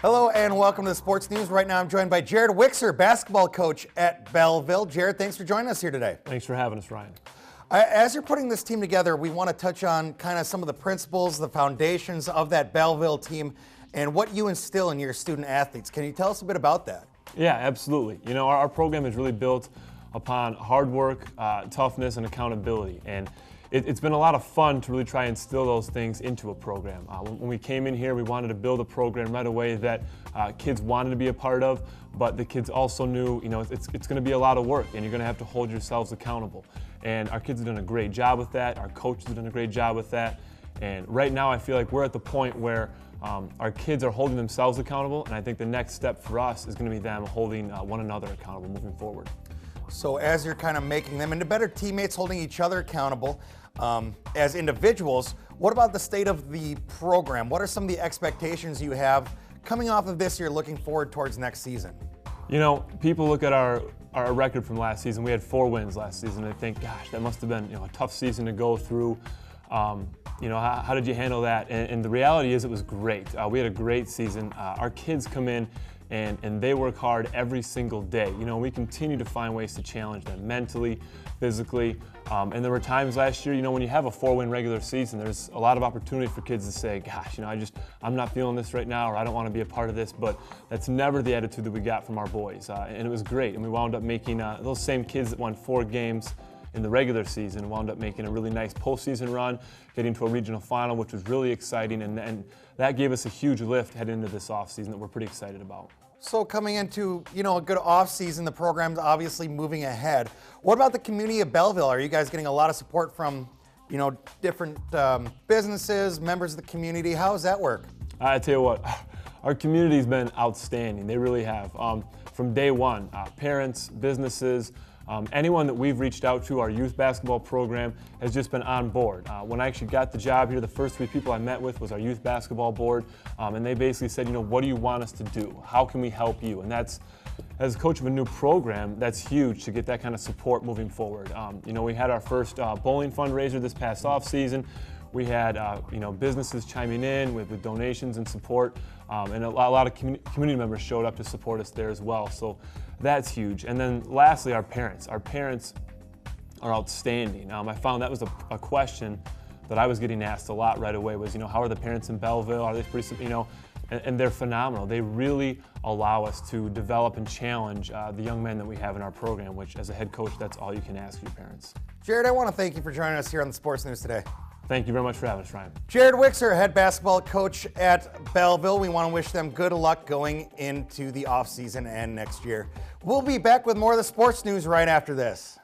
Hello and welcome to the Sports News. Right now I'm joined by Jared Wixer, basketball coach at Belleville. Jared, thanks for joining us here today. Thanks for having us, Ryan. As you're putting this team together, we want to touch on kind of some of the principles, the foundations of that Belleville team, and what you instill in your student athletes. Can you tell us a bit about that? Yeah, absolutely. You know, our program is really built upon hard work, toughness, and accountability. And it's been a lot of fun to really try and instill those things into a program. When we came in here, we wanted to build a program right away that kids wanted to be a part of, but the kids also knew, you know, it's going to be a lot of work and you're going to have to hold yourselves accountable. And our kids have done a great job with that. Our coaches have done a great job with that. And right now I feel like we're at the point where our kids are holding themselves accountable, and I think the next step for us is going to be them holding one another accountable moving forward. So as you're kind of making them into better teammates, holding each other accountable as individuals, what about the state of the program? What are some of the expectations you have coming off of this year looking forward towards next season? You know, people look at our record from last season. We had 4 wins last season, and they think, gosh, that must have been, you know, a tough season to go through. You know, how did you handle that? And the reality is it was great. We had a great season. Our kids come in and they work hard every single day. You know, we continue to find ways to challenge them mentally, physically. And there were times last year, you know, when you have a 4-win regular season, there's a lot of opportunity for kids to say, gosh, you know, I'm not feeling this right now, or I don't want to be a part of this. But that's never the attitude that we got from our boys. And it was great. And we wound up making those same kids that won 4 games in the regular season wound up making a really nice postseason run, getting to a regional final, which was really exciting, and that gave us a huge lift heading into this offseason that we're pretty excited about. So coming into, you know, a good offseason, the program's obviously moving ahead. What about the community of Belleville? Are you guys getting a lot of support from, you know, different businesses, members of the community? How does that work? I tell you what, our community's been outstanding. They really have. From day one, parents, businesses, anyone that we've reached out to, our youth basketball program has just been on board. When I actually got the job here, the first 3 people I met with was our youth basketball board, and they basically said, you know, what do you want us to do? How can we help you? And that's, as a coach of a new program, that's huge to get that kind of support moving forward. You know, we had our first bowling fundraiser this past off season. We had you know, businesses chiming in with donations and support, and a lot of community members showed up to support us there as well. So that's huge. And then lastly, our parents. Our parents are outstanding. I found that was a question that I was getting asked a lot right away was, you know, how are the parents in Belleville? Are they pretty, you know, and they're phenomenal. They really allow us to develop and challenge the young men that we have in our program, which as a head coach, that's all you can ask your parents. Jared, I want to thank you for joining us here on the Sports News today. Thank you very much for having us, Ryan. Jared Wixer, head basketball coach at Belleville. We want to wish them good luck going into the offseason and next year. We'll be back with more of the Sports News right after this.